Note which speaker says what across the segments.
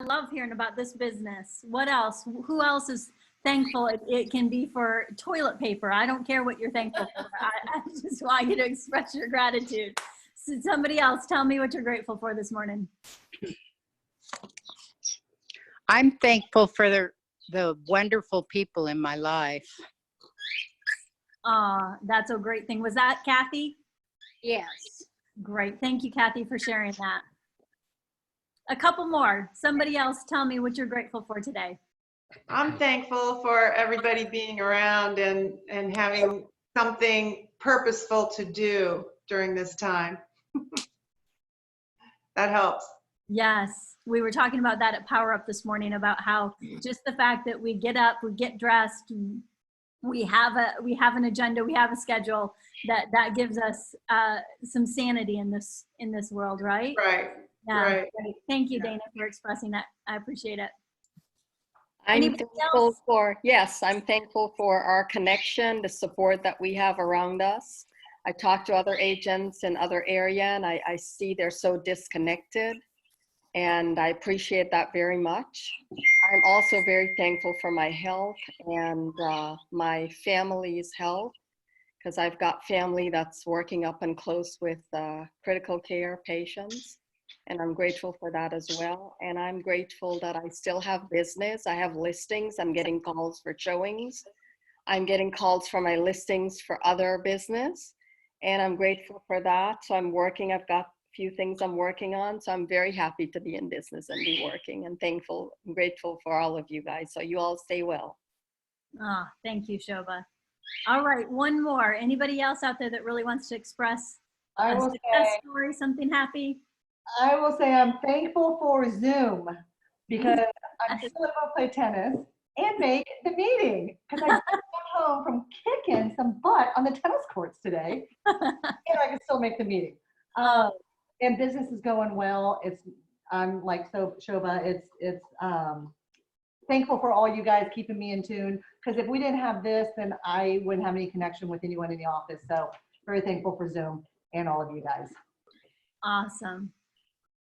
Speaker 1: love hearing about this business. What else? Who else is thankful? It can be for toilet paper. I don't care what you're thankful for. I just want you to express your gratitude. So somebody else, tell me what you're grateful for this morning.
Speaker 2: I'm thankful for the wonderful people in my life.
Speaker 1: That's a great thing. Was that Kathy?
Speaker 2: Yes.
Speaker 1: Great. Thank you, Kathy, for sharing that. A couple more. Somebody else, tell me what you're grateful for today.
Speaker 3: I'm thankful for everybody being around and having something purposeful to do during this time. That helps.
Speaker 1: Yes, we were talking about that at Power Up this morning, about how just the fact that we get up, we get dressed, we have an agenda, we have a schedule, that gives us some sanity in this world, right?
Speaker 3: Right.
Speaker 1: Yeah.
Speaker 3: Right.
Speaker 1: Great. Thank you, Dana, for expressing that. I appreciate it.
Speaker 4: I'm
Speaker 1: Anybody
Speaker 4: thankful
Speaker 1: else?
Speaker 4: yes, I'm thankful for our connection, the support that we have around us. I talk to other agents in other area and I see they're so disconnected, and I appreciate that very much. I'm also very thankful for my health and my family's health, because I've got family that's working up and close with critical care patients. And I'm grateful for that as well. And I'm grateful that I still have business. I have listings. I'm getting calls for showings. I'm getting calls for my listings for other business. And I'm grateful for that. So I'm working. I've got a few things I'm working on. So I'm very happy to be in business and be working, and thankful and grateful for all of you guys. So you all stay well.
Speaker 1: Thank you, Shobha. All right, one more. Anybody else out there that really wants to express a success story, something happy?
Speaker 5: I will say I'm thankful for Zoom, because I'm still able to play tennis and make the meeting, because I just got home from kicking some butt on the tennis courts today, and I can still make the meeting. And business is going well. I'm like Shobha. It's thankful for all you guys keeping me in tune, because if we didn't have this, then I wouldn't have any connection with anyone in the office. So very thankful for Zoom and all of you guys.
Speaker 1: Awesome.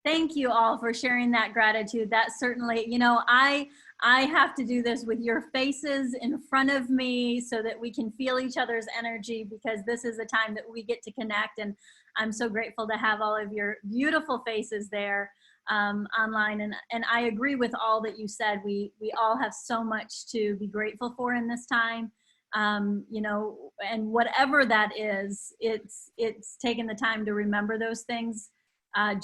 Speaker 1: Thank you all for sharing that gratitude. That certainly, I have to do this with your faces in front of me so that we can feel each other's energy, because this is a time that we get to connect. And I'm so grateful to have all of your beautiful faces there online. And I agree with all that you said. We all have so much to be grateful for in this time. And whatever that is, it's taking the time to remember those things.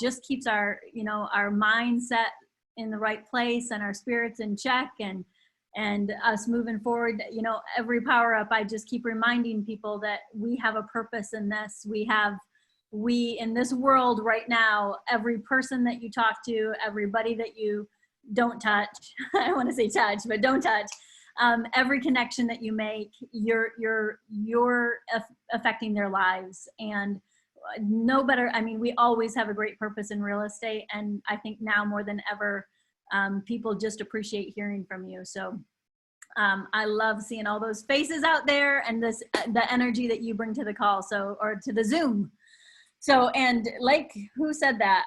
Speaker 1: Just keeps our mindset in the right place and our spirits in check, and us moving forward. Every Power Up, I just keep reminding people that we have a purpose in this. We in this world right now, every person that you talk to, everybody that you don't touch, I don't want to say touch, but don't touch, every connection that you make, you're affecting their lives. And no better, we always have a great purpose in real estate, and I think now more than ever, people just appreciate hearing from you. So I love seeing all those faces out there, and the energy that you bring to the call, or to the Zoom. So, and like, who said that?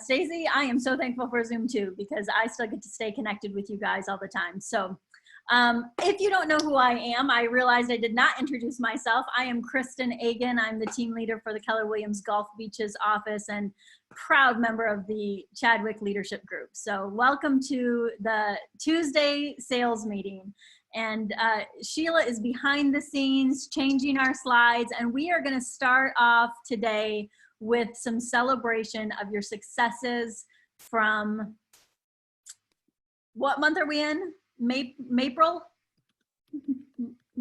Speaker 1: Stacey, I am so thankful for Zoom too, because I still get to stay connected with you guys all the time. So if you don't know who I am, I realized I did not introduce myself. I am Kristen Agan. I'm the team leader for the Keller Williams Gulf Beaches office and proud member of the Chadwick Leadership Group. So welcome to the Tuesday sales meeting. And Sheila is behind the scenes changing our slides, and we are going to start off today with some celebration of your successes from, what month are we in? April?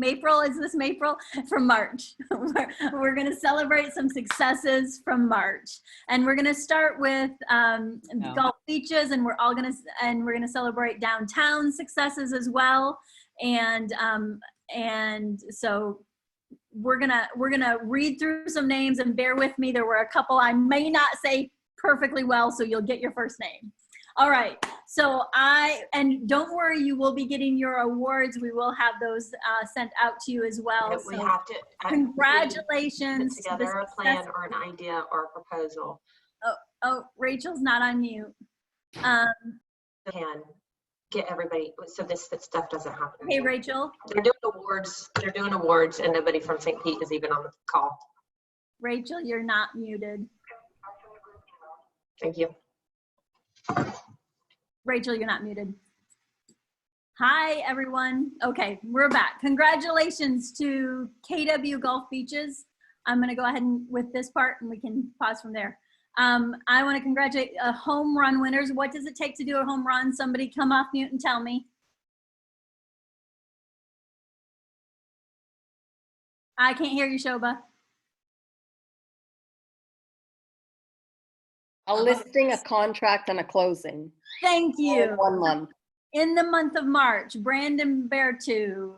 Speaker 1: April, is this April? From March. We're going to celebrate some successes from March, and we're going to start with Gulf Beaches, and we're going to celebrate downtown successes as well. And so we're gonna read through some names, and bear with me. There were a couple I may not say perfectly well, so you'll get your first name. All right, so and don't worry, you will be getting your awards. We will have those sent out to you as well.
Speaker 6: Yeah, we have to
Speaker 1: congratulations.
Speaker 6: Put together a plan or an idea or a proposal.
Speaker 1: Oh, Rachel's not on mute.
Speaker 6: can get everybody, so this stuff doesn't happen.
Speaker 1: Hey, Rachel.
Speaker 6: They're doing awards and nobody from St. Pete is even on the call.
Speaker 1: Rachel, you're not muted.
Speaker 6: Thank you.
Speaker 1: Rachel, you're not muted. Hi, everyone. Okay, we're back. Congratulations to KW Gulf Beaches. I'm going to go ahead and with this part and we can pause from there. I want to congratulate home run winners. What does it take to do a home run? Somebody come off mute and tell me. I can't hear you, Shobha.
Speaker 4: A listing, a contract, and a closing.
Speaker 1: Thank
Speaker 4: In
Speaker 1: you.
Speaker 4: 1 month.
Speaker 1: In the month of March, Brandon Berto,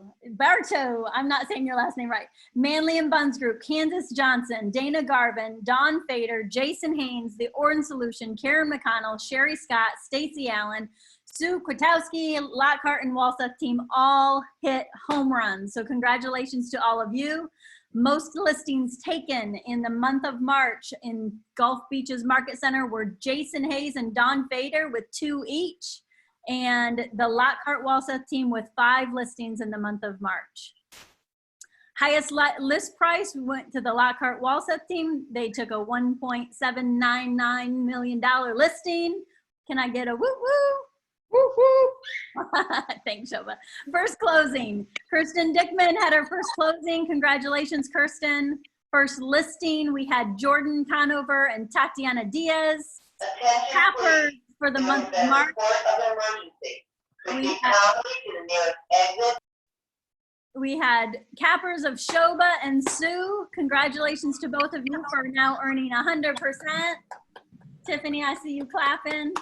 Speaker 1: I'm not saying your last name right, Manley and Buns Group, Candace Johnson, Dana Garvin, Dawn Fader, Jason Haynes, The Orange Solution, Karen McConnell, Sherry Scott, Stacy Allen, Sue Kwatowski, Lockhart, and Walseth team all hit home runs. So congratulations to all of you. Most listings taken in the month of March in Gulf Beaches Market Center were Jason Hayes and Dawn Fader with 2 each. And the Lockhart Walseth team with 5 listings in the month of March. Highest list price went to the Lockhart Walseth team. They took a $1.799 million listing. Can I get a woo woo? Woo woo. Thanks, Shobha. First closing. Kirsten Dickman had her first closing. Congratulations, Kirsten. First listing, we had Jordan Conover and Tatiana Diaz. Cappers for the month of March. We had cappers of Shobha and Sue. Congratulations to both of you for now earning 100%. Tiffany, I see you clapping.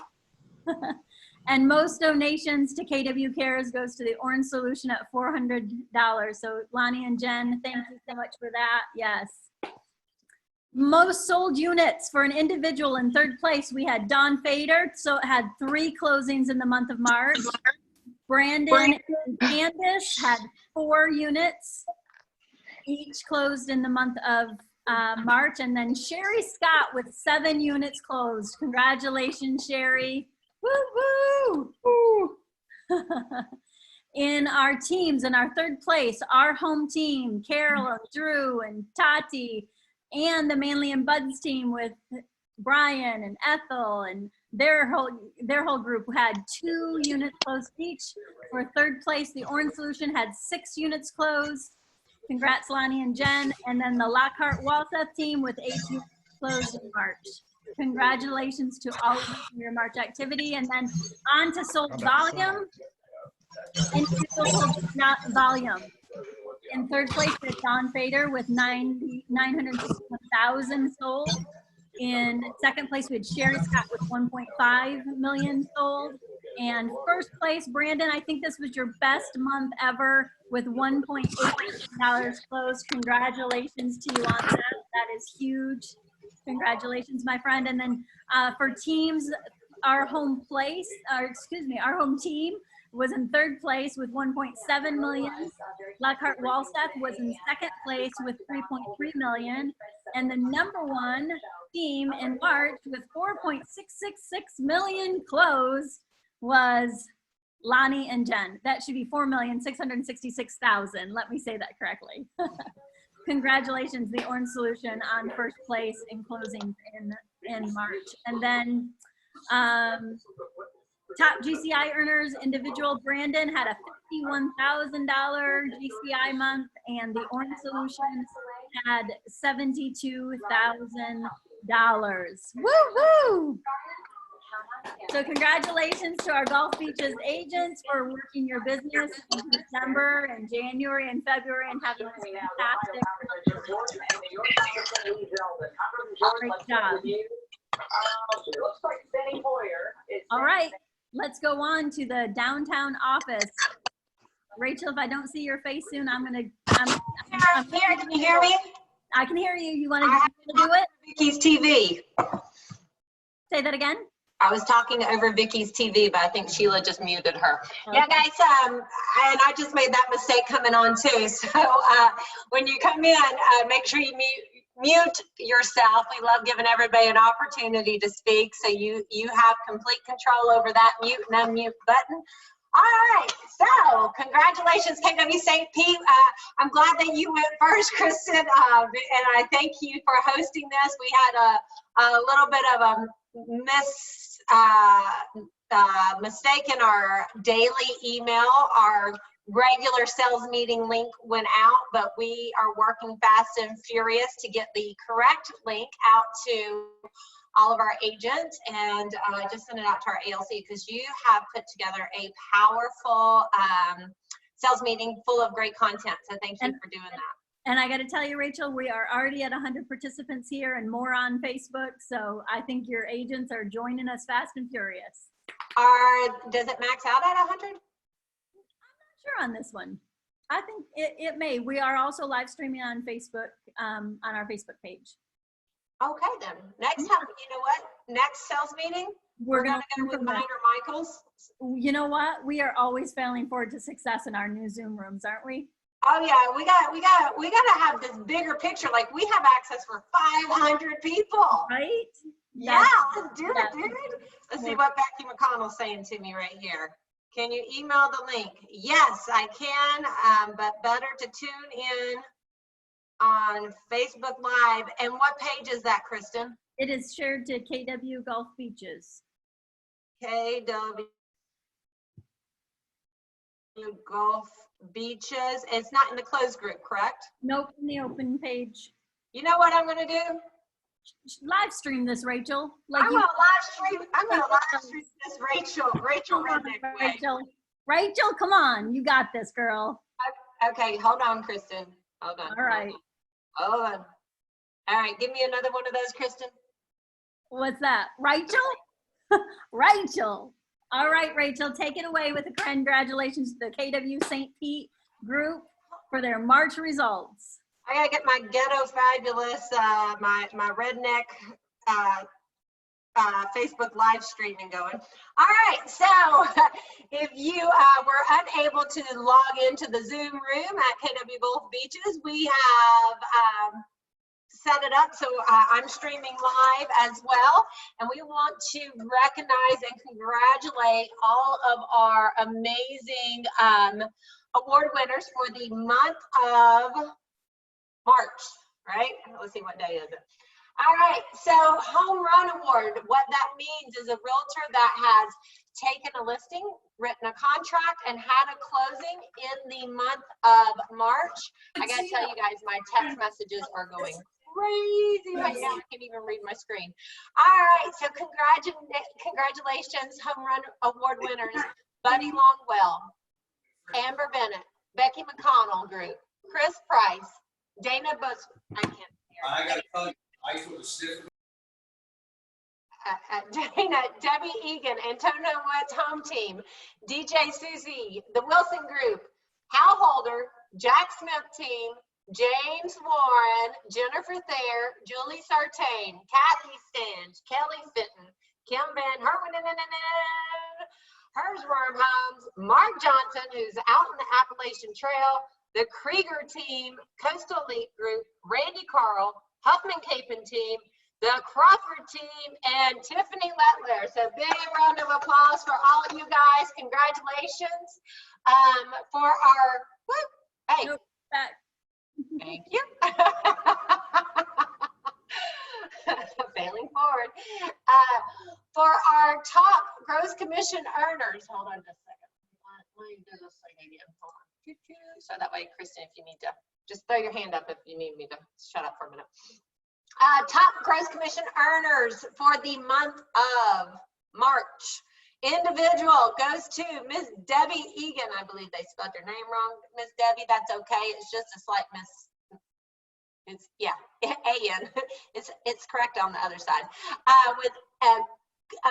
Speaker 1: And most donations to KW Cares goes to the Orange Solution at $400. So Lonnie and Jen, thank you so much for that. Yes. Most sold units for an individual in third place, we had Dawn Fader, so it had 3 closings in the month of March. Brandon and Candace had 4 units, each closed in the month of March. And then Sherry Scott with 7 units closed. Congratulations, Sherry. Woo woo! In our teams, in our third place, our home team, Carol, Drew, and Tati, and the Manley and Buds team with Brian and Ethel and their whole group had 2 units closed each. For third place, the Orange Solution had 6 units closed. Congrats, Lonnie and Jen. And then the Lockhart Walseth team with 8 units closed in March. Congratulations to all of you for your March activity. And then on to sold volume. Individual not volume. In third place is Dawn Fader with 961,000 sold. In second place, we had Sherry Scott with 1.5 million sold. And first place, Brandon, I think this was your best month ever with $1.8 million closed. Congratulations to you on that. That is huge. Congratulations, my friend. And then for teams, our home team was in third place with 1.7 million. Lockhart Walseth was in second place with 3.3 million. And the #1 team in March with 4.666 million closed was Lonnie and Jen. That should be 4,666,000. Let me say that correctly. Congratulations, the Orange Solution on first place in closing in March. And then top GCI earners, individual Brandon had a $51,000 GCI month, and the Orange Solution had $72,000. Woo woo! So congratulations to our Gulf Beaches agents for working your business in December and January and February and having this fantastic. Great job. All right, let's go on to the downtown office. Rachel, if I don't see your face soon, I'm here. Can you hear me? I can hear you. You want to do it?
Speaker 6: Vicky's TV.
Speaker 1: Say that again.
Speaker 6: I was talking over Vicky's TV, but I think Sheila just muted her. Okay. Yeah, guys, and I just made that mistake coming on too. So when you come in, make sure you mute yourself. We love giving everybody an opportunity to speak, so you have complete control over that mute and unmute button. All right, so congratulations, KW St. Pete. I'm glad that you went first, Kristen, and I thank you for hosting this. We had a little bit of a mistake in our daily email. Our regular sales meeting link went out, but we are working fast and furious to get the correct link out to all of our agents, and just send it out to our ALC, because you have put together a powerful sales meeting full of great content. So thank you for doing that.
Speaker 1: And I got to tell you, Rachel, we are already at 100 participants here and more on Facebook. So I think your agents are joining us fast and furious.
Speaker 6: Does it max out at 100?
Speaker 1: Sure on this one. I think it may. We are also live streaming on Facebook, on our Facebook page.
Speaker 6: Okay, then. Next time, you know what? Next sales meeting, we're going to go with Minor Michaels.
Speaker 1: You know what? We are always failing forward to success in our new Zoom rooms, aren't we?
Speaker 6: Oh yeah, we got to have this bigger picture. Like, we have access for 500 people.
Speaker 1: Right?
Speaker 6: Yeah, let's do it, dude. Let's see what Becky McConnell's saying to me right here. Can you email the link? Yes, I can, but better to tune in on Facebook Live. And what page is that, Kristen?
Speaker 1: It is shared to KW Gulf Beaches.
Speaker 6: KW Gulf Beaches. It's not in the closed group, correct?
Speaker 1: Nope, in the open page.
Speaker 6: You know what I'm going to do?
Speaker 1: Live stream this, Rachel.
Speaker 6: I'm going to live stream this, Rachel Redneck way.
Speaker 1: Rachel, come on. You got this, girl.
Speaker 6: Okay, hold on, Kristen. Hold on.
Speaker 1: All right.
Speaker 6: Hold on. All right, give me another one of those, Kristen.
Speaker 1: What's that? Rachel? Rachel. All right, Rachel, take it away with the congratulations to the KW St. Pete group for their March results.
Speaker 6: I gotta get my ghetto fabulous, my redneck Facebook live streaming going. All right, so if you were unable to log into the Zoom room at KW Gulf Beaches, we have set it up so I'm streaming live as well, and we want to recognize and congratulate all of our amazing award winners for the month of March, right? Let's see, what day is it? All right, so Home Run Award, what that means is a realtor that has taken a listing, written a contract, and had a closing in the month of March. I gotta tell you guys, my text messages are going crazy right now. I can't even read my screen. All right, so congratulations, Home Run Award winners, Buddy Longwell, Amber Bennett, Becky McConnell Group, Chris Price, Dana Bush, I can't hear.
Speaker 7: I gotta tell you, I was a stiff.
Speaker 6: Dana, Debbie Egan, Antonio Woods Home Team, DJ Susie, the Wilson Group, Hal Holder, Jack Smith Team, James Warren, Jennifer Thayer, Julie Sartain, Kathy Stange, Kelly Fitton, Kim Van Herman, Hers Worm Homes, Mark Johnson, who's out in the Appalachian Trail, the Krieger Team, Coastal Elite Group, Randy Carl, Huffman Capon Team, the Crawford Team, and Tiffany Letler. So big round of applause for all of you guys. Congratulations for our, whoop, hey.
Speaker 1: Nope, back.
Speaker 6: Thank you. Failing forward. For our top gross commission earners, hold on just a second. Let me do this thing again. Hold on. So that way, Kristen, if you need to, just throw your hand up if you need me to shut up for a minute. Top gross commission earners for the month of March. Individual goes to Miss Debbie Egan. I believe they spelled your name wrong, Miss Debbie. That's okay. It's just a slight it's yeah, A-N. It's correct on the other side. With an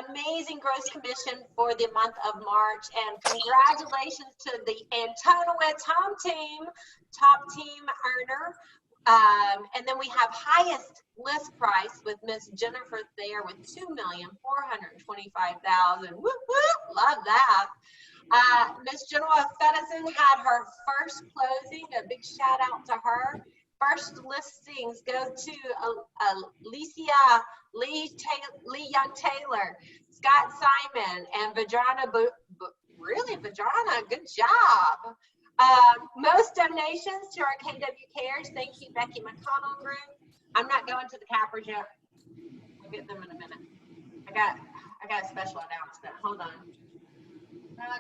Speaker 6: amazing gross commission for the month of March. And congratulations to the Antonowitz Home Team, top team earner. And then we have highest list price with Miss Jennifer Thayer with $2,425,000. Whoop, whoop, love that. Miss Genoa Fedison had her first closing. A big shout out to her. First listings go to Alicia Lee Young Taylor, Scott Simon, and Vajana. Really, Vajana, good job. Most donations to our KW Cares. Thank you, Becky McConnell Group. I'm not going to the cappers yet. I'll get them in a minute. I got a special announcement. Hold on.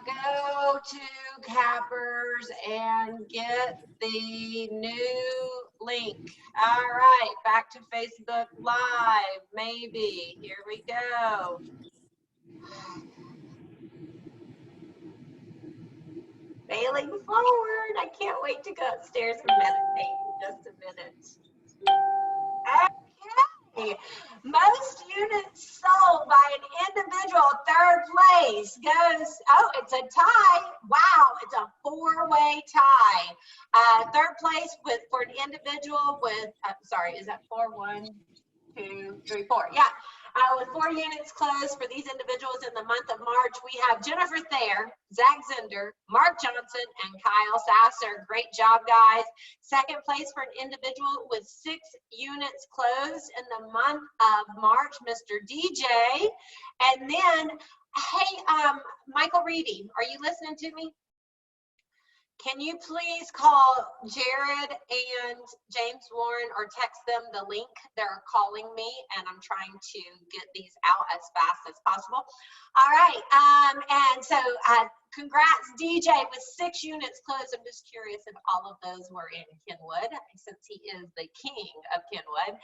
Speaker 6: Go to cappers and get the new link. All right, back to Facebook Live, maybe. Here we go. Failing forward. I can't wait to go upstairs and meditate in just a minute. Okay. Most units sold by an individual, third place goes, oh, it's a tie. Wow, it's a four-way tie. Third place for an individual with, sorry, is that 4, 1, 2, 3, 4? Yeah. With 4 units closed for these individuals in the month of March, we have Jennifer Thayer, Zach Zender, Mark Johnson, and Kyle Sasser. Great job, guys. Second place for an individual with 6 units closed in the month of March, Mr. DJ. And then, hey, Michael Reedy, are you listening to me? Can you please call Jared and James Warren or text them the link? They're calling me and I'm trying to get these out as fast as possible. All right, and so congrats DJ with 6 units closed. I'm just curious if all of those were in Kenwood since he is the king of Kenwood.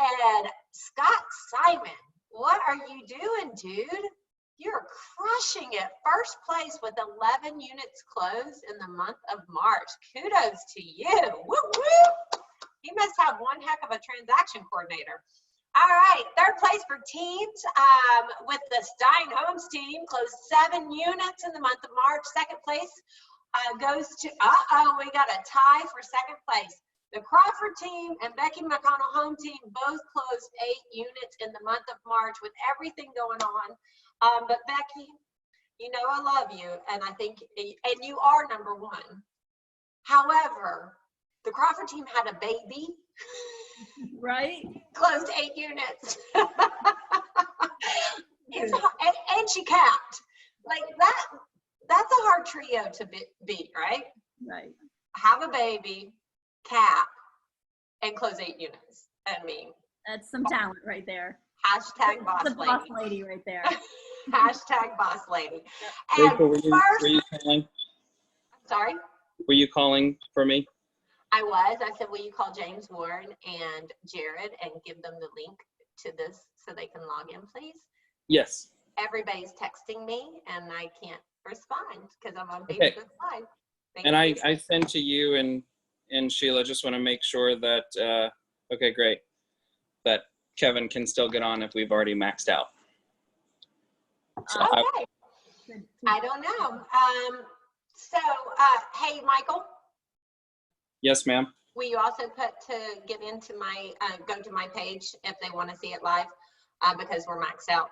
Speaker 6: And Scott Simon, what are you doing, dude? You're crushing it. First place with 11 units closed in the month of March. Kudos to you. Woo woo. You must have one heck of a transaction coordinator. All right, third place for teams with the Stein Homes team closed 7 units in the month of March. Second place goes to, we got a tie for second place. The Crawford team and Becky McConnell home team both closed 8 units in the month of March with everything going on. But Becky, you know I love you, and I think, and you are number 1. However, the Crawford team had a baby.
Speaker 1: Right?
Speaker 6: Closed 8 units. and she capped. Like that's a hard trio to beat, right?
Speaker 1: Right.
Speaker 6: Have a baby, cap, and close 8 units. I mean,
Speaker 1: that's some talent right there.
Speaker 6: Hashtag boss
Speaker 1: the boss
Speaker 6: lady.
Speaker 1: lady right there.
Speaker 6: Hashtag boss lady. And
Speaker 8: Rachel, were you calling?
Speaker 6: I'm sorry?
Speaker 8: Were you calling for me?
Speaker 6: I was. I said, will you call James Warren and Jared and give them the link to this so they can log in, please?
Speaker 8: Yes.
Speaker 6: Everybody's texting me and I can't respond because I'm on Facebook
Speaker 8: Okay.
Speaker 6: Live.
Speaker 8: And I sent to you and Sheila, just want to make sure that, okay, great, that Kevin can still get on if we've already maxed out. So
Speaker 6: okay. I don't know. Hey, Michael.
Speaker 8: Yes, ma'am.
Speaker 6: Will you also put to get into my, go to my page if they want to see it live because we're maxed out.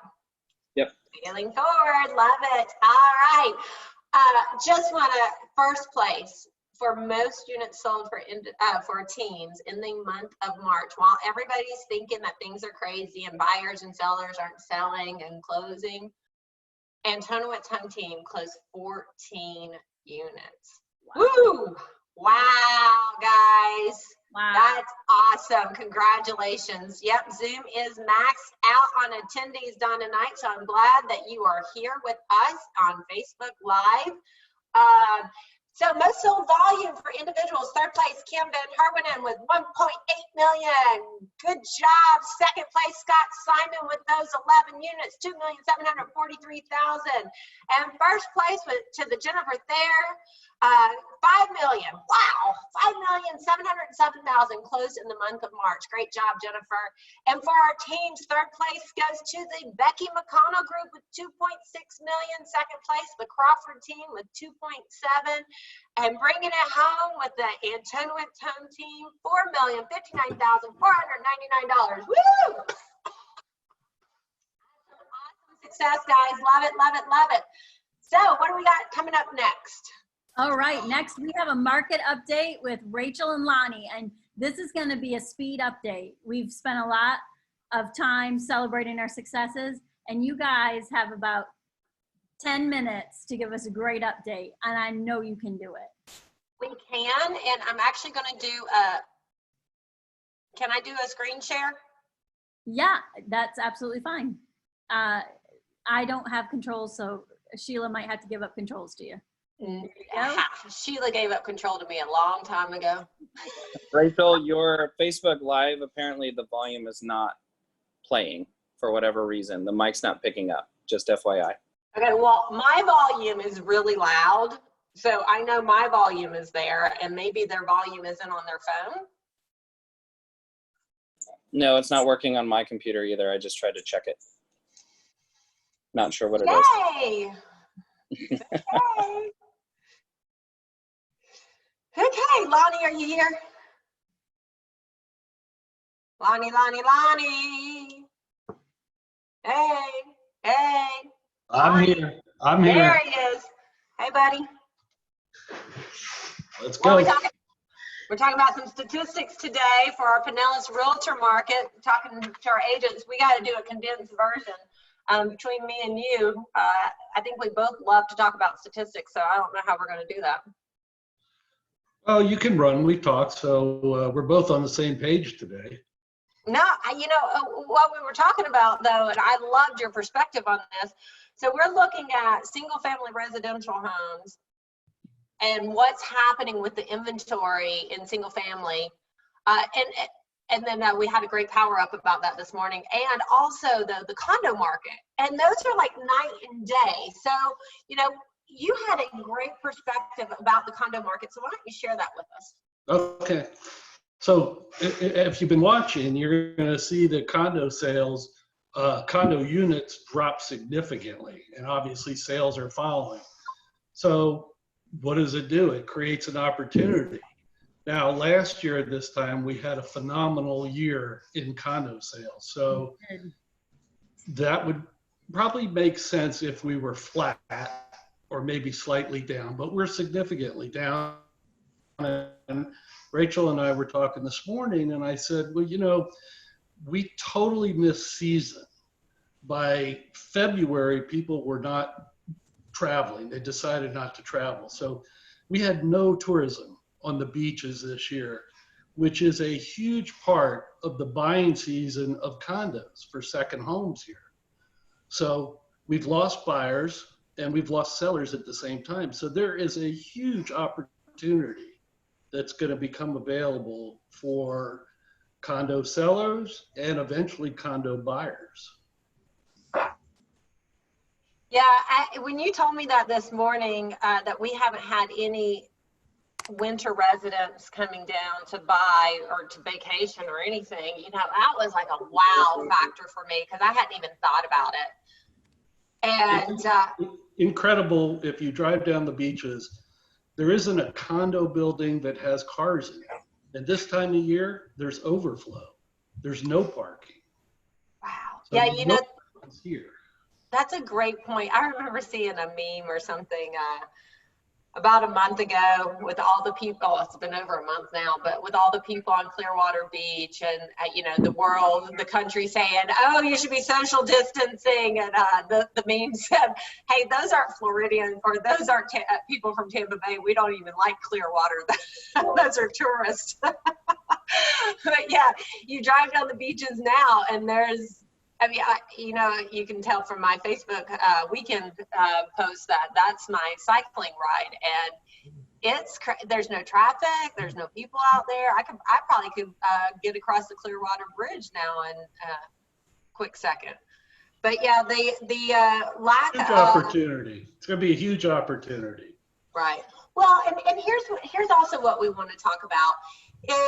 Speaker 8: Yep.
Speaker 6: Feeling forward, love it. All right. Just want to, first place for most units sold for teams in the month of March. While everybody's thinking that things are crazy and buyers and sellers aren't selling and closing, Antonowitz Home Team closed 14 units. Wow. Woo! Wow, guys.
Speaker 1: Wow.
Speaker 6: That's awesome. Congratulations. Yep, Zoom is maxed out on attendees, Donna Knight, so I'm glad that you are here with us on Facebook Live. So most sold volume for individuals. Third place, Kim Van Herwenen with 1.8 million. Good job. Second place, Scott Simon with those 11 units, 2,743,000. And first place to the Jennifer Thayer, 5 million. Wow, 5,707,000 closed in the month of March. Great job, Jennifer. And for our teams, third place goes to the Becky McConnell group with 2.6 million. Second place, the Crawford team with 2.7. And bringing it home with the Antonowitz Home team, $4,059,499. Woo! Awesome success, guys. Love it, love it, love it. So what do we got coming up next?
Speaker 1: All right, next we have a market update with Rachel and Lonnie. And This is going to be a speed update. We've spent a lot of time celebrating our successes, and you guys have about 10 minutes to give us a great update, and I know you can do it.
Speaker 6: We can, and I'm actually going to do can I do a screen share?
Speaker 1: Yeah, that's absolutely fine. I don't have controls, so Sheila might have to give up controls to you.
Speaker 6: Sheila gave up control to me a long time ago.
Speaker 8: Rachel, your Facebook Live, apparently the volume is not playing for whatever reason. The mic's not picking up, just FYI.
Speaker 6: Okay, well, my volume is really loud, so I know my volume is there, and maybe their volume isn't on their phone.
Speaker 8: No, it's not working on my computer either. I just tried to check it. Not sure what it is.
Speaker 6: Yay! Okay. Okay, Lonnie, are you here? Lonnie. Hey, hey.
Speaker 7: I'm
Speaker 6: Lonnie.
Speaker 7: here. I'm
Speaker 6: There
Speaker 7: here.
Speaker 6: he is. Hey, buddy.
Speaker 7: Let's
Speaker 6: Well,
Speaker 7: go.
Speaker 6: we're talking about some statistics today for our Pinellas Realtor market, talking to our agents. We got to do a condensed version between me and you. I think we both love to talk about statistics, so I don't know how we're going to do that.
Speaker 7: Oh, you can run. We've talked, so we're both on the same page today.
Speaker 6: No, you know, what we were talking about, though, and I loved your perspective on this. So we're looking at single-family residential homes and what's happening with the inventory in single-family. And then we had a great power up about that this morning, and also the condo market. And those are like night and day. So, you know, you had a great perspective about the condo market. So why don't you share that with us?
Speaker 7: Okay. So if you've been watching, you're going to see the condo sales, condo units drop significantly, and obviously sales are following. So what does it do? It creates an opportunity. Now, last year at this time, we had a phenomenal year in condo sales. So that would probably make sense if we were flat or maybe slightly down, but we're significantly down. And Rachel and I were talking this morning, and I said, well, you know, we totally missed season. By February, people were not traveling. They decided not to travel. So we had no tourism on the beaches this year, which is a huge part of the buying season of condos for second homes here. So we've lost buyers and we've lost sellers at the same time. So there is a huge opportunity that's going to become available for condo sellers and eventually condo buyers.
Speaker 6: Yeah, when you told me that this morning, that we haven't had any winter residents coming down to buy or to vacation or anything, you know, that was like a wow factor for me because I hadn't even thought about it. And
Speaker 7: incredible, if you drive down the beaches, there isn't a condo building that has cars in it. And this time of year, there's overflow. There's no parking.
Speaker 6: wow.
Speaker 7: So
Speaker 6: Yeah, you know,
Speaker 7: here.
Speaker 6: that's a great point. I remember seeing a meme or something about a month ago with all the people, it's been over a month now, but with all the people on Clearwater Beach and, you know, the world, the country saying, oh, you should be social distancing. And the meme said, hey, those aren't Floridians or those aren't people from Tampa Bay. We don't even like Clearwater. Those are tourists. But yeah, you drive down the beaches now and there's, I mean, you know, you can tell from my Facebook weekend post that that's my cycling ride, and there's no traffic, there's no people out there. I probably could get across the Clearwater Bridge now in a quick second. But yeah, the lack
Speaker 7: Huge
Speaker 6: of
Speaker 7: opportunity. It's going to be a huge opportunity.
Speaker 6: Right. Well, and here's also what we want to talk about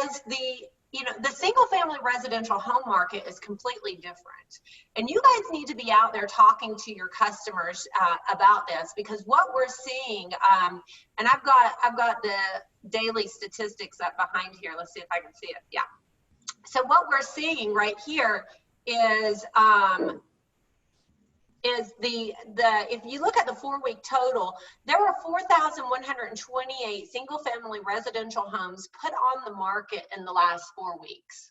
Speaker 6: is the single family residential home market is completely different. And you guys need to be out there talking to your customers about this, because what we're seeing, and I've got the daily statistics up behind here. Let's see if I can see it. Yeah. So what we're seeing right here is is if you look at the 4-week total, there were 4,128 single-family residential homes put on the market in the last 4 weeks.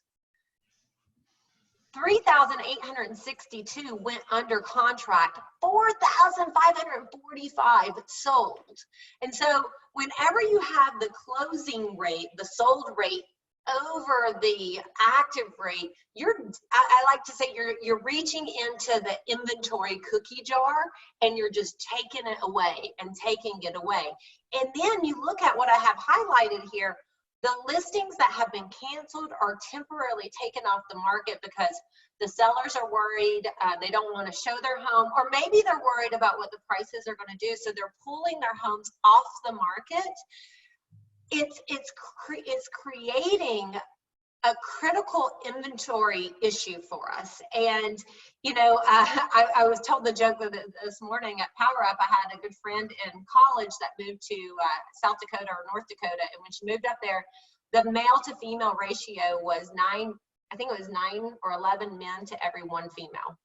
Speaker 6: 3,862 went under contract, 4,545 sold. And so whenever you have the closing rate, the sold rate over the active rate, I like to say you're reaching into the inventory cookie jar and you're just taking it away and taking it away. And then you look at what I have highlighted here. The listings that have been canceled are temporarily taken off the market because the sellers are worried, they don't want to show their home, or maybe they're worried about what the prices are going to do, so they're pulling their homes off the market. It's creating a critical inventory issue for us. And, you know, I was told the joke this morning at Power Up. I had a good friend in college that moved to South Dakota or North Dakota. And when she moved up there, the male to female ratio was 9 or 11 men to every 1 female.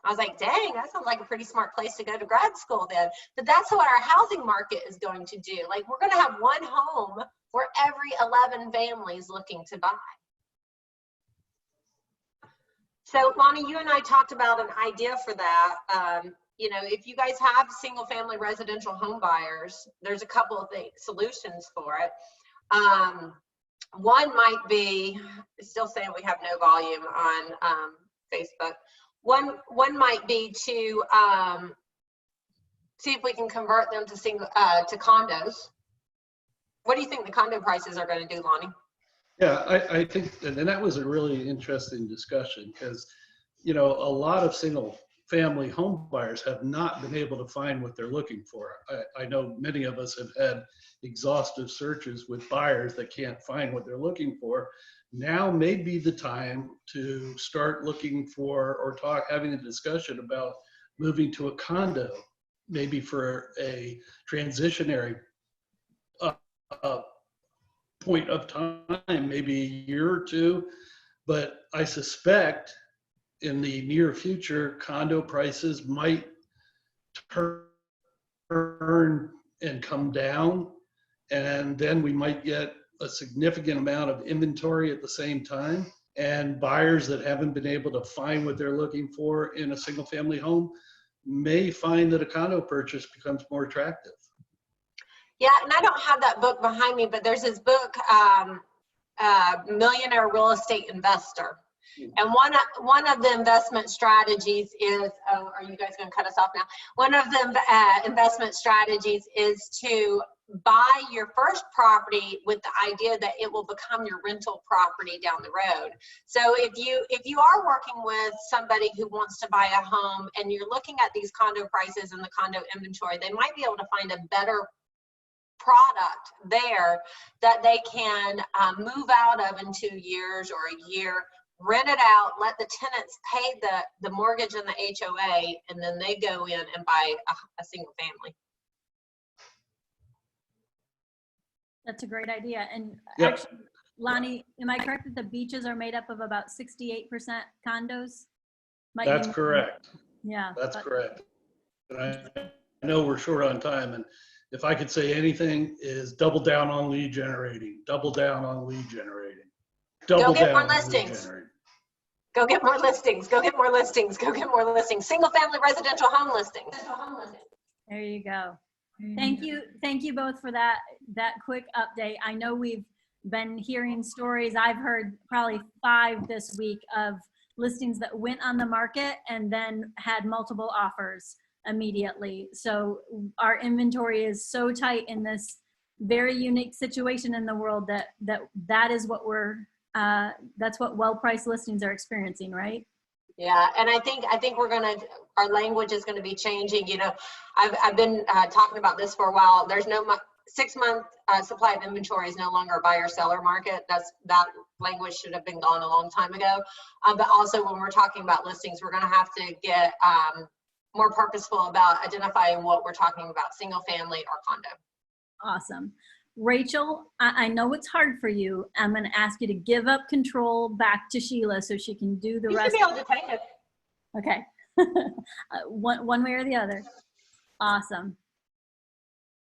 Speaker 6: I was like, dang, that sounds like a pretty smart place to go to grad school then. But that's what our housing market is going to do. Like, we're going to have 1 home for every 11 families looking to buy. So Lonnie, you and I talked about an idea for that. You know, if you guys have single family residential home buyers, there's a couple of solutions for it. One might be, still saying we have no volume on Facebook. One might be to see if we can convert them to to condos. What do you think the condo prices are going to do, Lonnie?
Speaker 7: Yeah, I think, and that was a really interesting discussion because, you know, a lot of single family home buyers have not been able to find what they're looking for. I know many of us have had exhaustive searches with buyers that can't find what they're looking for. Now may be the time to start looking for or having a discussion about moving to a condo, maybe for a transitionary point of time, maybe a year or two. But I suspect in the near future, condo prices might turn and come down, and then we might get a significant amount of inventory at the same time, and buyers that haven't been able to find what they're looking for in a single family home may find that a condo purchase becomes more attractive.
Speaker 6: Yeah, and I don't have that book behind me, but there's this book, Millionaire Real Estate Investor. And one of the investment strategies is, oh, are you guys going to cut us off now? One of the investment strategies is to buy your first property with the idea that it will become your rental property down the road. So if you are working with somebody who wants to buy a home and you're looking at these condo prices and the condo inventory, they might be able to find a better product there that they can move out of in 2 years or a year, rent it out, let the tenants pay the mortgage and the HOA, and then they go in and buy a single family.
Speaker 1: That's a great idea. And
Speaker 7: Yep.
Speaker 1: actually, Lonnie, am I correct that the beaches are made up of about 68% condos? Might
Speaker 7: That's
Speaker 1: be-
Speaker 7: correct.
Speaker 1: Yeah.
Speaker 7: That's
Speaker 1: but-
Speaker 7: correct. And I know we're short on time, and if I could say anything is double down on lead generating, double down on lead generating, double
Speaker 6: get
Speaker 7: down
Speaker 6: more
Speaker 7: on lead
Speaker 6: listings.
Speaker 7: generating.
Speaker 6: Go get more listings, go get more listings, go get more listings. Single family residential home listings.
Speaker 1: There you go. Thank you both for that quick update. I know we've been hearing stories. I've heard probably 5 this week of listings that went on the market and then had multiple offers immediately. So our inventory is so tight in this very unique situation in the world that is what that's what well-priced listings are experiencing, right?
Speaker 6: Yeah, and I think our language is gonna be changing. You know, I've been talking about this for a while. There's no 6-month supply of inventory is no longer a buyer-seller market. That language should have been gone a long time ago. But also when we're talking about listings, we're gonna have to get more purposeful about identifying what we're talking about, single family or condo.
Speaker 1: Awesome. Rachel, I know it's hard for you. I'm going to ask you to give up control back to Sheila so she can do the
Speaker 6: You should
Speaker 1: rest.
Speaker 6: be able to take it.
Speaker 1: Okay. one way or the other. Awesome.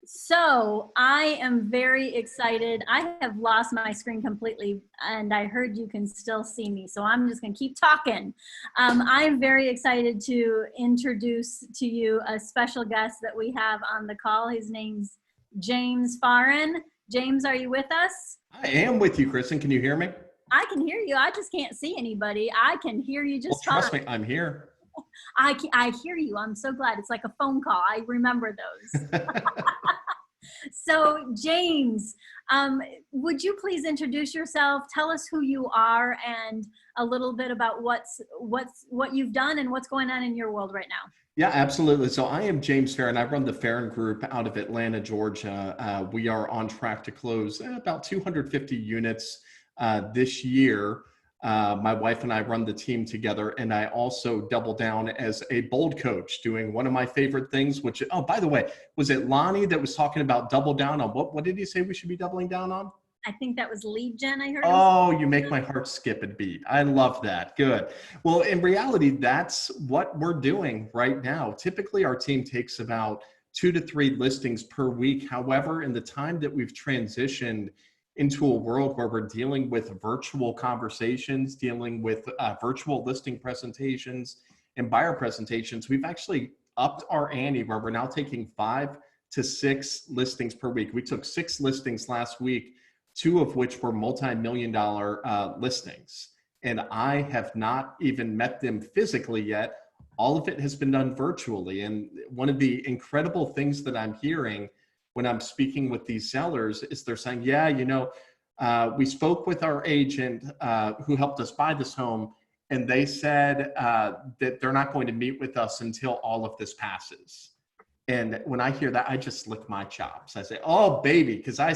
Speaker 1: So I am very excited. I have lost my screen completely, and I heard you can still see me. So I'm just going to keep talking. I'm very excited to introduce to you a special guest that we have on the call. His name's James Farin. James, are you with us?
Speaker 9: I am with you, Kristen. Can you hear me?
Speaker 1: I can hear you. I just can't see anybody. I can hear you just fine.
Speaker 9: Trust me, I'm here.
Speaker 1: I hear you. I'm so glad. It's like a phone call. I remember those. So James, would you please introduce yourself? Tell us who you are and a little bit about what you've done and what's going on in your world right now.
Speaker 9: Yeah, absolutely. So I am James Farron. I run the Farron Group out of Atlanta, Georgia. We are on track to close about 250 units this year. My wife and I run the team together, and I also double down as a bold coach, doing one of my favorite things, which, oh, by the way, was it Lonnie that was talking about double down on what did he say we should be doubling down on?
Speaker 1: I think that was lead gen, I heard.
Speaker 9: Oh, you make my heart skip a beat. I love that. Good. Well, in reality, that's what we're doing right now. Typically, our team takes about 2 to 3 listings per week. However, in the time that we've transitioned into a world where we're dealing with virtual conversations, dealing with virtual listing presentations and buyer presentations, we've actually upped our ante where we're now taking 5 to 6 listings per week. We took 6 listings last week, 2 of which were multi-million-dollar listings. And I have not even met them physically yet. All of it has been done virtually. And one of the incredible things that I'm hearing when I'm speaking with these sellers is they're saying, yeah, we spoke with our agent who helped us buy this home, and they said that they're not going to meet with us until all of this passes. And when I hear that, I just lick my chops. I say, oh, baby, because I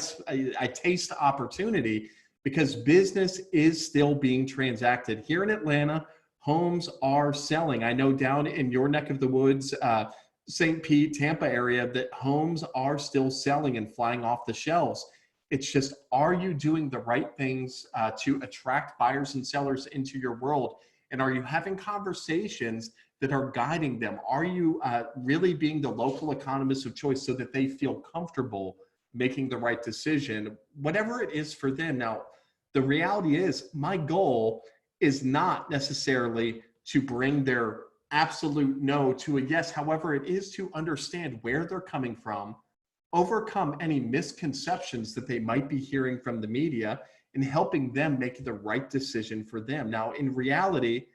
Speaker 9: taste opportunity, because business is still being transacted. Here in Atlanta, homes are selling. I know down in your neck of the woods, St. Pete, Tampa area, that homes are still selling and flying off the shelves. It's just, are you doing the right things to attract buyers and sellers into your world? And are you having conversations that are guiding them? Are you really being the local economist of choice so that they feel comfortable making the right decision, whatever it is for them? Now, the reality is my goal is not necessarily to bring their absolute no to a yes. However, it is to understand where they're coming from, overcome any misconceptions that they might be hearing from the media, and helping them make the right decision for them. Now, in reality,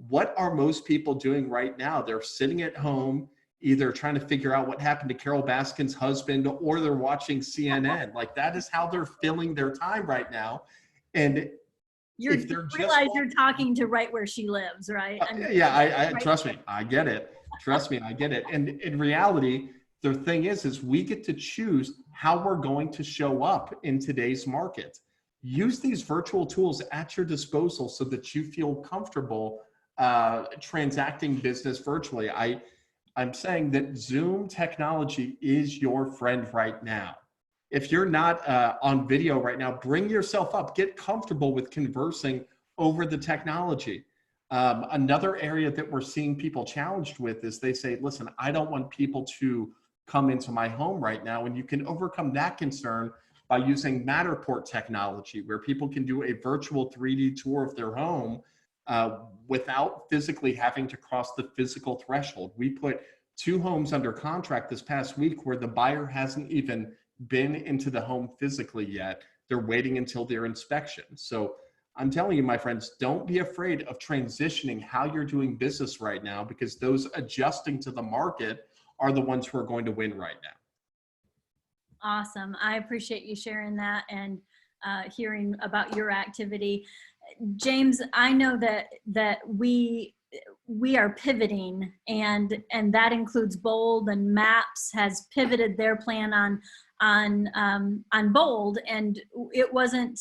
Speaker 9: what are most people doing right now? They're sitting at home, either trying to figure out what happened to Carol Baskin's husband, or they're watching CNN. Like, that is how they're filling their time right now. And
Speaker 1: you realize you're talking to right where she lives, right?
Speaker 9: Yeah, trust me, I get it. Trust me, I get it. And in reality, the thing is we get to choose how we're going to show up in today's market. Use these virtual tools at your disposal so that you feel comfortable transacting business virtually. I'm saying that Zoom technology is your friend right now. If you're not on video right now, bring yourself up, get comfortable with conversing over the technology. Another area that we're seeing people challenged with is they say, listen, I don't want people to come into my home right now. And you can overcome that concern by using Matterport technology, where people can do a virtual 3D tour of their home without physically having to cross the physical threshold. We put 2 homes under contract this past week where the buyer hasn't even been into the home physically yet. They're waiting until their inspection. So I'm telling you, my friends, don't be afraid of transitioning how you're doing business right now, because those adjusting to the market are the ones who are going to win right now.
Speaker 1: Awesome. I appreciate you sharing that and hearing about your activity. James, I know that we are pivoting, and that includes Bold, and Maps has pivoted their plan on Bold, and it wasn't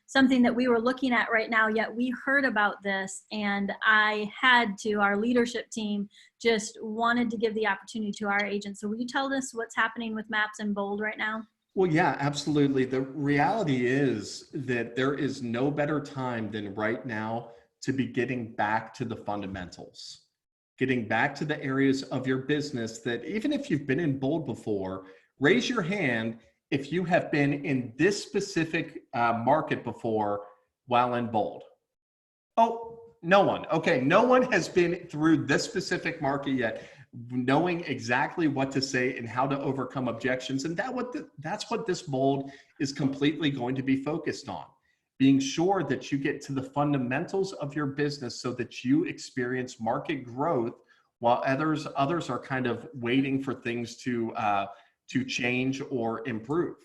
Speaker 1: something that we were looking at right now yet. We heard about this, and our leadership team just wanted to give the opportunity to our agents. So will you tell us what's happening with Maps and Bold right now?
Speaker 9: Well, yeah, absolutely. The reality is that there is no better time than right now to be getting back to the fundamentals. getting back to the areas of your business that even if you've been in bold before, raise your hand if you have been in this specific market before while in bold. Oh, no one. Okay, no one has been through this specific market yet, knowing exactly what to say and how to overcome objections. And that's what this bold is completely going to be focused on. Being sure that you get to the fundamentals of your business so that you experience market growth while others are kind of waiting for things to change or improve.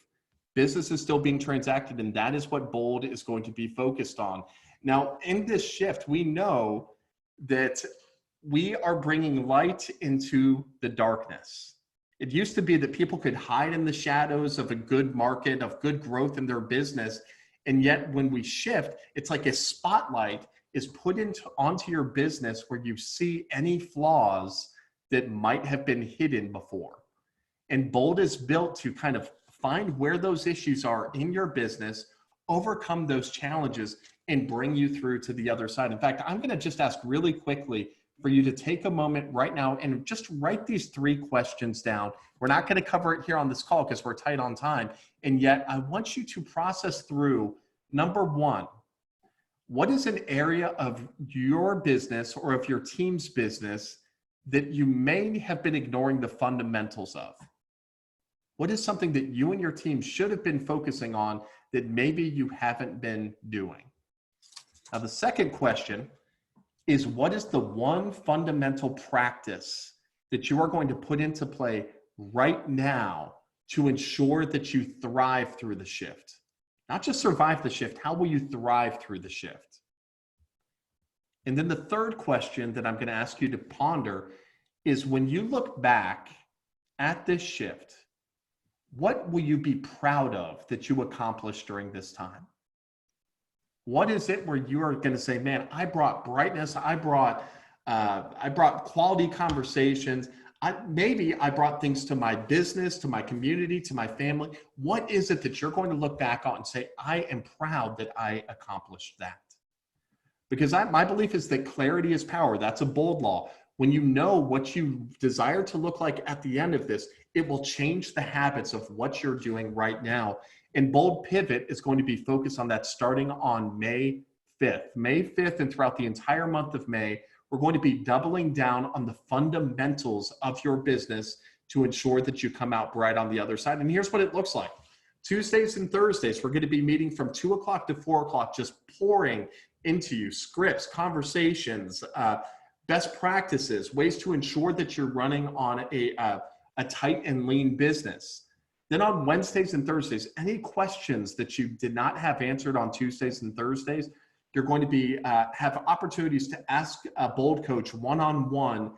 Speaker 9: Business is still being transacted, and that is what bold is going to be focused on. Now, in this shift, we know that we are bringing light into the darkness. It used to be that people could hide in the shadows of a good market, of good growth in their business. And yet when we shift, it's like a spotlight is put onto your business where you see any flaws that might have been hidden before. And bold is built to kind of find where those issues are in your business, overcome those challenges, and bring you through to the other side. In fact, I'm going to just ask really quickly for you to take a moment right now and just write these 3 questions down. We're not going to cover it here on this call because we're tight on time. And yet I want you to process through, number 1, what is an area of your business or of your team's business that you may have been ignoring the fundamentals of? What is something that you and your team should have been focusing on that maybe you haven't been doing? Now, the second question is, what is the one fundamental practice that you are going to put into play right now to ensure that you thrive through the shift? Not just survive the shift, how will you thrive through the shift? And then the third question that I'm going to ask you to ponder is, when you look back at this shift, what will you be proud of that you accomplished during this time? What is it where you are going to say, man, I brought brightness, I brought quality conversations, maybe I brought things to my business, to my community, to my family. What is it that you're going to look back on and say, I am proud that I accomplished that? Because my belief is that clarity is power. That's a bold law. When you know what you desire to look like at the end of this, it will change the habits of what you're doing right now. And Bold Pivot is going to be focused on that starting on May 5th. May 5th and throughout the entire month of May, we're going to be doubling down on the fundamentals of your business to ensure that you come out bright on the other side. And here's what it looks like. Tuesdays and Thursdays, we're going to be meeting from 2 o'clock to 4 o'clock, just pouring into you scripts, conversations, best practices, ways to ensure that you're running on a tight and lean business. Then on Wednesdays and Thursdays, any questions that you did not have answered on Tuesdays and Thursdays, you're going to be have opportunities to ask a Bold Coach one-on-one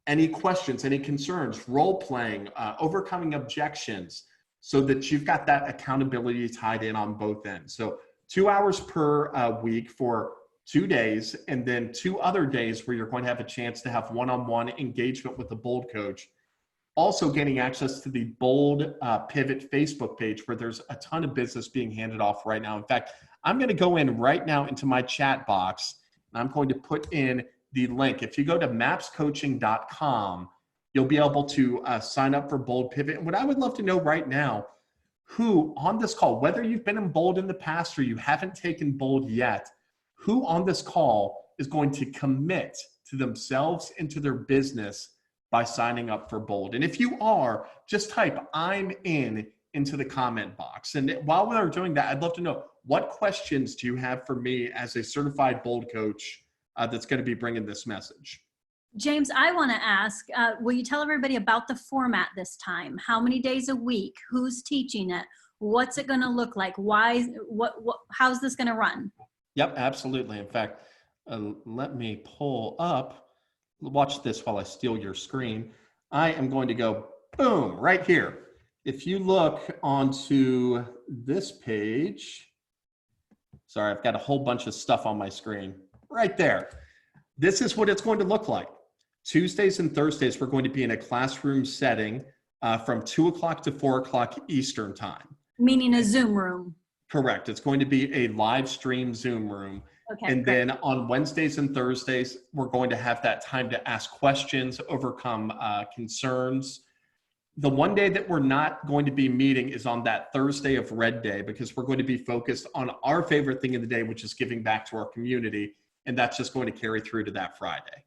Speaker 9: any questions, any concerns, role playing, overcoming objections, so that you've got that accountability tied in on both ends. So 2 hours per week for 2 days, and then 2 other days where you're going to have a chance to have one-on-one engagement with the Bold Coach. Also getting access to the Bold Pivot Facebook page, where there's a ton of business being handed off right now. In fact, I'm going to go in right now into my chat box, and I'm going to put in the link. If you go to mapscoaching.com, you'll be able to sign up for Bold Pivot. And what I would love to know right now, who on this call, whether you've been in Bold in the past or you haven't taken Bold yet, who on this call is going to commit to themselves and to their business by signing up for Bold? And if you are, just type "I'm in" into the comment box. And while we're doing that, I'd love to know, what questions do you have for me as a certified Bold coach that's going to be bringing this message?
Speaker 1: James, I want to ask, will you tell everybody about the format this time? How many days a week? Who's teaching it? What's it going to look like? Why? How's this going to run?
Speaker 9: Yep, absolutely. In fact, let me pull up. Watch this while I steal your screen. I am going to go, boom, right here. If you look onto this page, sorry, I've got a whole bunch of stuff on my screen right there. This is what it's going to look like. Tuesdays and Thursdays, we're going to be in a classroom setting from 2 o'clock to 4 o'clock Eastern time.
Speaker 1: Meaning a Zoom room.
Speaker 9: Correct. It's going to be a live stream Zoom room.
Speaker 1: Okay,
Speaker 9: And
Speaker 1: great.
Speaker 9: then on Wednesdays and Thursdays, we're going to have that time to ask questions, overcome concerns. The one day that we're not going to be meeting is on that Thursday of Red Day, because we're going to be focused on our favorite thing of the day, which is giving back to our community. And that's just going to carry through to that Friday.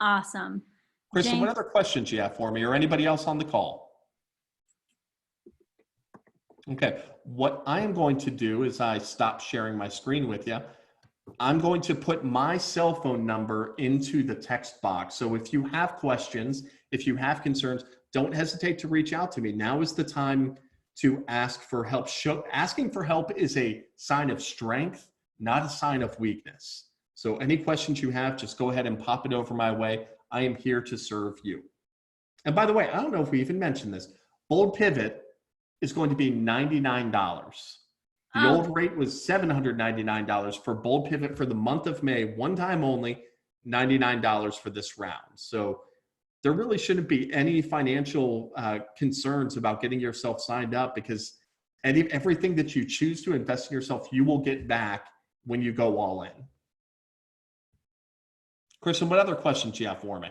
Speaker 1: Awesome.
Speaker 9: Kristen, what
Speaker 1: James?
Speaker 9: other questions you have for me, or anybody else on the call? Okay, what I am going to do is I stop sharing my screen with you. I'm going to put my cell phone number into the text box. So if you have questions, if you have concerns, don't hesitate to reach out to me. Now is the time to ask for help. Asking for help is a sign of strength, not a sign of weakness. So any questions you have, just go ahead and pop it over my way. I am here to serve you. And by the way, I don't know if we even mentioned this. Bold Pivot is going to be $99. The old rate was $799 for Bold Pivot for the month of May, one time only, $99 for this round. So there really shouldn't be any financial concerns about getting yourself signed up, because everything that you choose to invest in yourself, you will get back when you go all in. Kristen, what other questions do you have for me?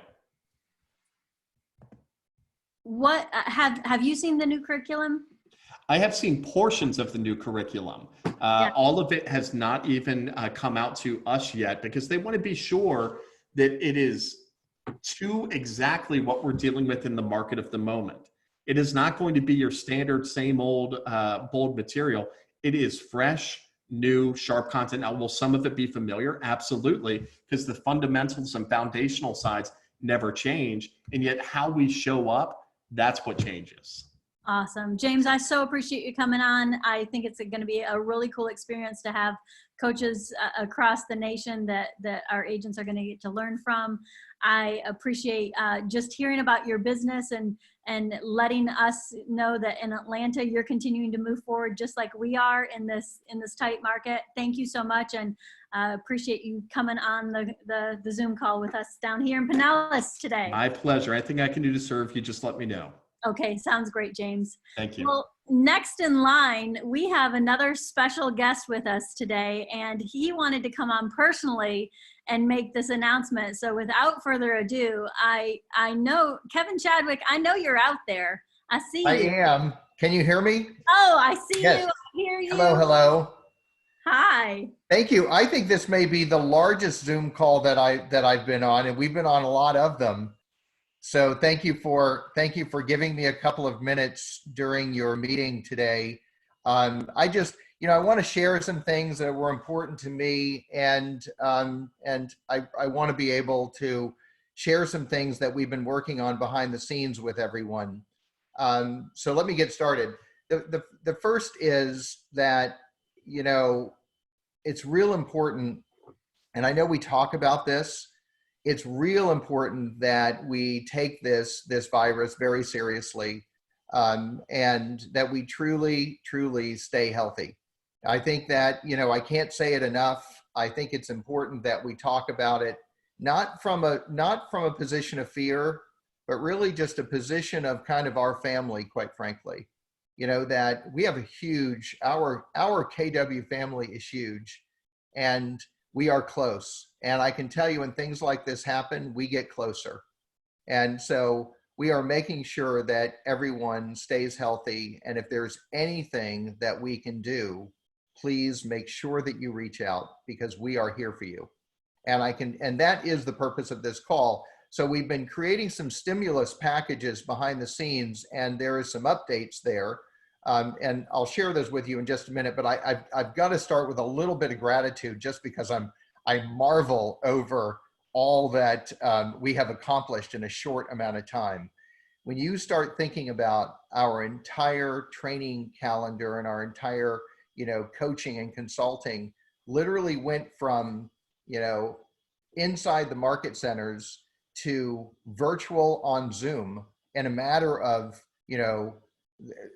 Speaker 1: What have you seen the new curriculum?
Speaker 9: I have seen portions of the new curriculum.
Speaker 1: Yeah.
Speaker 9: All of it has not even come out to us yet, because they want to be sure that it is to exactly what we're dealing with in the market of the moment. It is not going to be your standard same old bold material. It is fresh, new, sharp content. Now, will some of it be familiar? Absolutely, because the fundamentals and foundational sides never change. And yet how we show up, that's what changes.
Speaker 1: Awesome. James, I so appreciate you coming on. I think it's going to be a really cool experience to have coaches across the nation that our agents are going to get to learn from. I appreciate just hearing about your business and letting us know that in Atlanta, you're continuing to move forward just like we are in this tight market. Thank you so much, and appreciate you coming on the Zoom call with us down here in Pinellas today.
Speaker 9: My pleasure. Anything I can do to serve you, just let me know.
Speaker 1: Okay, sounds great, James.
Speaker 9: Thank you.
Speaker 1: Well, next in line, we have another special guest with us today, and he wanted to come on personally and make this announcement. So without further ado, I know, Kevin Chadwick, I know you're out there. I see you.
Speaker 10: I am. Can you hear me?
Speaker 1: Oh, I see
Speaker 10: Yes.
Speaker 1: you. I hear you.
Speaker 10: Hello, hello.
Speaker 1: Hi.
Speaker 10: Thank you. I think this may be the largest Zoom call that I've been on, and we've been on a lot of them. So thank you for giving me a couple of minutes during your meeting today. I just, I want to share some things that were important to me, and I want to be able to share some things that we've been working on behind the scenes with everyone. So let me get started. The first is that, it's real important, and I know we talk about this. It's real important that we take this virus very seriously, and that we truly stay healthy. I think that, I can't say it enough. I think it's important that we talk about it, not from a position of fear, but really just a position of kind of our family, quite frankly. That we have a huge, our KW family is huge, and we are close. And I can tell you, when things like this happen, we get closer. And so we are making sure that everyone stays healthy. And if there's anything that we can do, please make sure that you reach out, because we are here for you. And that is the purpose of this call. So we've been creating some stimulus packages behind the scenes, and there is some updates there. And I'll share those with you in just a minute, but I've got to start with a little bit of gratitude, just because I marvel over all that we have accomplished in a short amount of time. When you start thinking about our entire training calendar and our entire, coaching and consulting, literally went from, inside the market centers to virtual on Zoom in a matter of,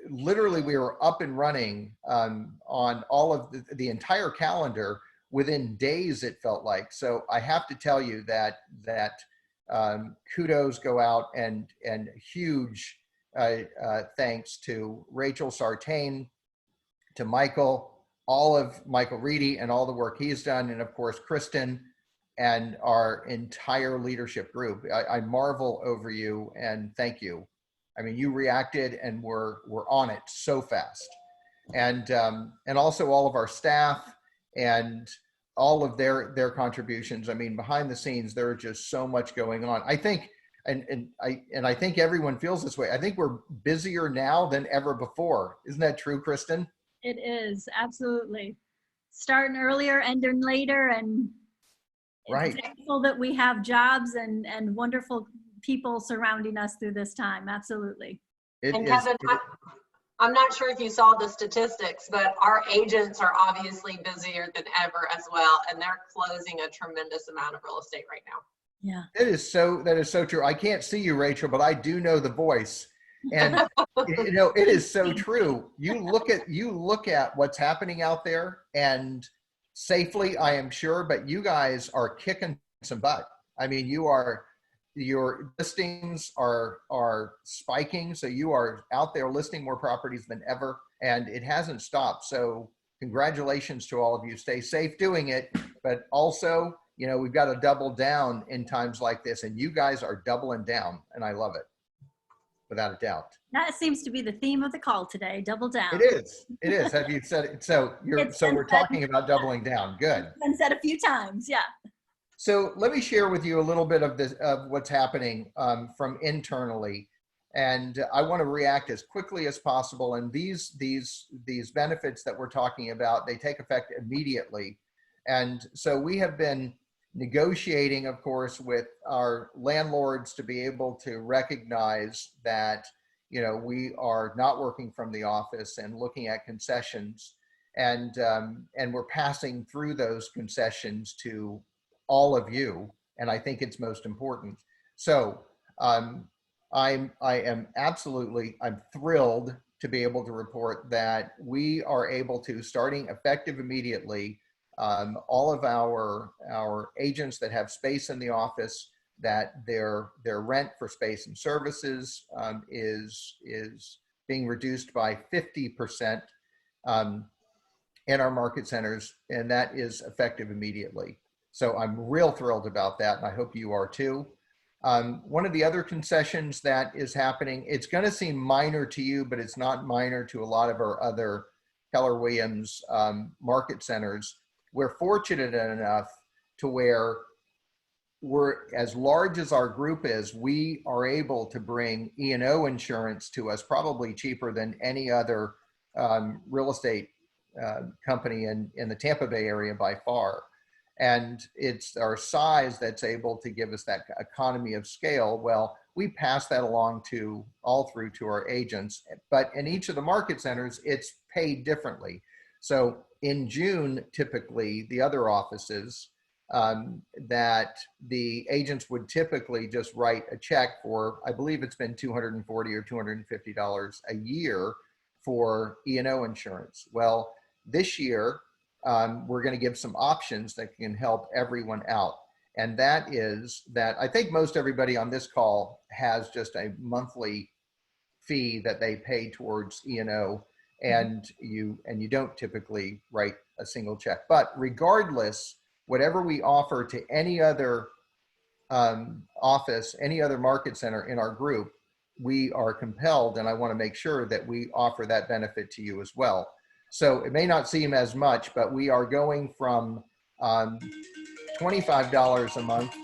Speaker 10: literally we were up and running on all of the entire calendar within days, it felt like. So I have to tell you that kudos go out, and huge thanks to Rachel Sartain, to Michael, all of Michael Reedy and all the work he's done, and of course, Kristen and our entire leadership group. I marvel over you and thank you. I mean, you reacted and were on it so fast. And also all of our staff and all of their contributions. I mean, behind the scenes, there are just so much going on. I think, and I think everyone feels this way. I think we're busier now than ever before. Isn't that true, Kristen?
Speaker 1: It is, absolutely. Starting earlier, ending later, and
Speaker 10: Right.
Speaker 1: thankful that we have jobs and wonderful people surrounding us through this time. Absolutely.
Speaker 6: And Kevin, I'm not sure if you saw the statistics, but our agents are obviously busier than ever as well, and they're closing a tremendous amount of real estate right now.
Speaker 1: Yeah.
Speaker 10: That is so true. I can't see you, Rachel, but I do know the voice. And you know, it is so true. You look at what's happening out there, and safely, I am sure, but you guys are kicking some butt. I mean, your listings are spiking, so you are out there listing more properties than ever, and it hasn't stopped. So congratulations to all of you. Stay safe doing it, but also, you know, we've got to double down in times like this, and you guys are doubling down, and I love it, without a doubt.
Speaker 1: That seems to be the theme of the call today, double down.
Speaker 10: It is. Have you said it? So we're talking about doubling down. Good.
Speaker 1: It's been said a few times, yeah.
Speaker 10: So let me share with you a little bit of what's happening from internally, and I want to react as quickly as possible. And these benefits that we're talking about, they take effect immediately. And so we have been negotiating, of course, with our landlords to be able to recognize that, you know, we are not working from the office and looking at concessions, and we're passing through those concessions to all of you, and I think it's most important. So I'm thrilled to be able to report that we are able to, starting effective immediately, all of our agents that have space in the office, that their rent for space and services is being reduced by 50% in our market centers, and that is effective immediately. So I'm real thrilled about that, and I hope you are too. One of the other concessions that is happening, it's going to seem minor to you, but it's not minor to a lot of our other Keller Williams market centers. We're fortunate enough to where we're, as large as our group is, we are able to bring E&O insurance to us probably cheaper than any other real estate company in the Tampa Bay area by far. And it's our size that's able to give us that economy of scale. Well, we pass that along to our agents, but in each of the market centers, it's paid differently. So in June, typically the other offices, that the agents would typically just write a check for, I believe it's been $240 or $250 a year for E&O insurance. Well, this year, we're going to give some options that can help everyone out. And that is that I think most everybody on this call has just a monthly fee that they pay towards E&O, and you don't typically write a single check. But regardless, whatever we offer to any other office, any other market center in our group, we are compelled, and I want to make sure that we offer that benefit to you as well. So it may not seem as much, but we are going from $25 a month.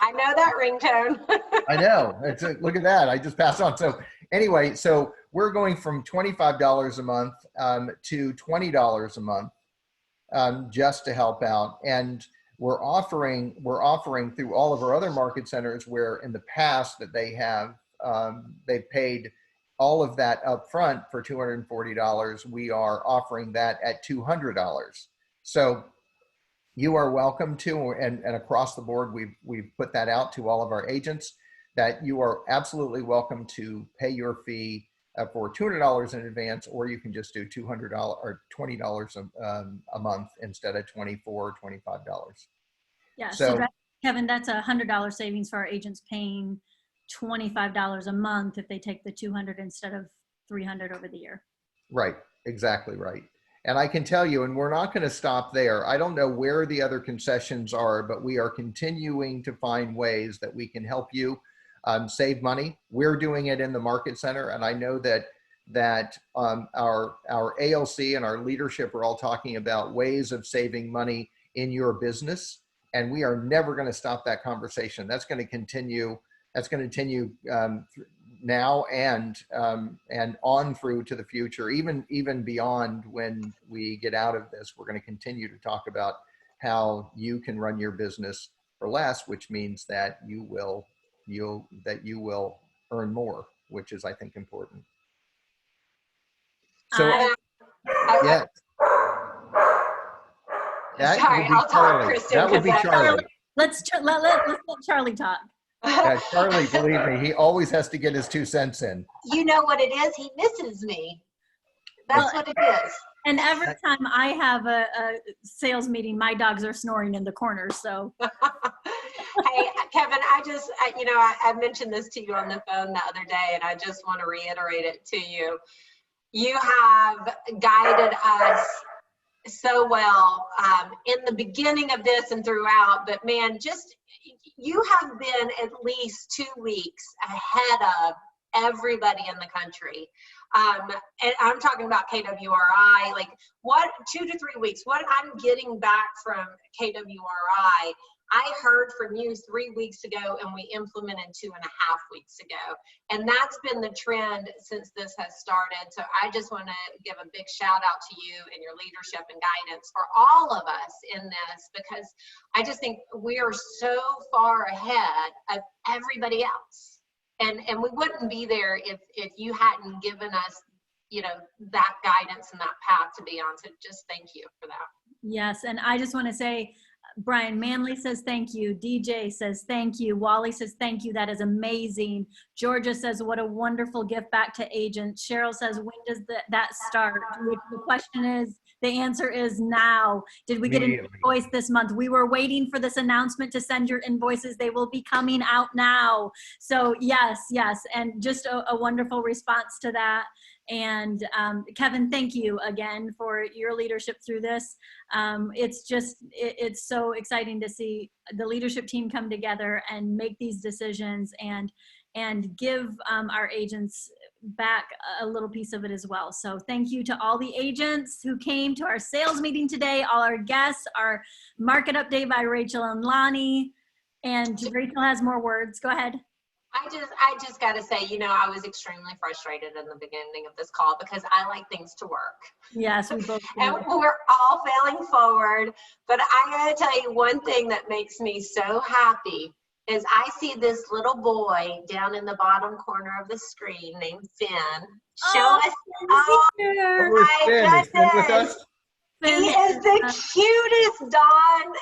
Speaker 6: I know that ringtone.
Speaker 10: I know. Look at that. I just passed on. So anyway, so we're going from $25 a month to $20 a month just to help out. And we're offering through all of our other market centers where in the past that they have, they've paid all of that up front for $240. We are offering that at $200. So you are welcome to, and across the board, we've put that out to all of our agents, that you are absolutely welcome to pay your fee for $200 in advance, or you can just do $200 or $20 a month instead of $24 or $25.
Speaker 1: Yeah, so that, Kevin, that's $100 savings for our agents paying $25 a month if they take the $200 instead of $300 over the year.
Speaker 10: Right, exactly right. And I can tell you, and we're not going to stop there. I don't know where the other concessions are, but we are continuing to find ways that we can help you save money. We're doing it in the Market Center, and I know that our ALC and our leadership are all talking about ways of saving money in your business, and we are never going to stop that conversation. That's going to continue. That's going to continue now and on through to the future, even beyond when we get out of this. We're going to continue to talk about how you can run your business for less, which means that you will earn more, which is, I think, important. So yeah,
Speaker 6: Sorry, I'll talk, Kristen.
Speaker 10: That would be Charlie.
Speaker 1: Let's let Charlie talk.
Speaker 10: Yeah, Charlie, believe me, he always has to get his 2 cents in.
Speaker 6: You know what it is? He misses me. That's what it is.
Speaker 1: And every time I have a sales meeting, my dogs are snoring in the corner. So,
Speaker 6: Hey, Kevin, I mentioned this to you on the phone the other day, and I just want to reiterate it to you. You have guided us so well in the beginning of this and throughout, but man, you have been at least 2 weeks ahead of everybody in the country. And I'm talking about KWRI, like 2 to 3 weeks, what I'm getting back from KWRI, I heard from you 3 weeks ago and we implemented 2.5 weeks ago. And that's been the trend since this has started. So I just want to give a big shout out to you and your leadership and guidance for all of us in this, because I just think we are so far ahead of everybody else. And we wouldn't be there if you hadn't given us, that guidance and that path to be on. So just thank you for that.
Speaker 1: yes. And I just want to say, Brian Manley says thank you. DJ says thank you. Wally says thank you. That is amazing. Georgia says what a wonderful gift back to agents. Cheryl says, when does that start? The question is, the answer is now. Did we get an invoice this month? We were waiting for this announcement to send your invoices. They will be coming out now. So yes. And just a wonderful response to that. And Kevin, thank you again for your leadership through this. It's so exciting to see the leadership team come together and make these decisions and give our agents back a little piece of it as well. So thank you to all the agents who came to our sales meeting today, all our guests, our market update by Rachel and Lonnie. And Rachel has more words. Go ahead.
Speaker 6: I just got to say, I was extremely frustrated in the beginning of this call because I like things to work.
Speaker 1: Yes, we both do.
Speaker 6: And we're all failing forward. But I got to tell you one thing that makes me so happy is I see this little boy down in the bottom corner of the screen named Finn. Show us. Oh, my goodness. He is the cutest, Dawn.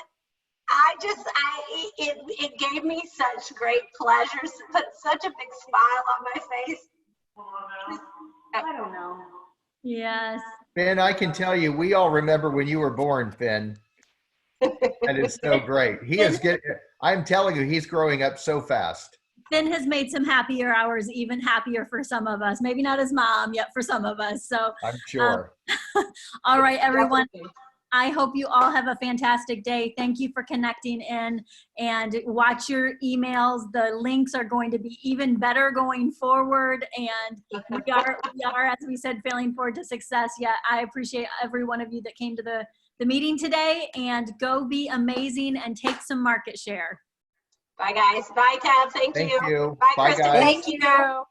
Speaker 6: It gave me such great pleasure, put such a big smile on my face.
Speaker 5: I don't know.
Speaker 1: Yes.
Speaker 10: Finn, I can tell you, we all remember when you were born, Finn. That is so great. I'm telling you, he's growing up so fast.
Speaker 1: Finn has made some happier hours even happier for some of us. Maybe not his mom yet for some of us. So
Speaker 10: I'm sure.
Speaker 1: All right, everyone. I hope you all have a fantastic day. Thank you for connecting in, and watch your emails. The links are going to be even better going forward. And we are, as we said, failing forward to success. Yeah, I appreciate every one of you that came to the meeting today, and go be amazing and take some market share.
Speaker 6: Bye, guys. Bye, Kev. Thank you.
Speaker 10: Thank you.
Speaker 6: Bye,
Speaker 10: Bye,
Speaker 6: Kristen.
Speaker 10: guys.
Speaker 6: Thank you.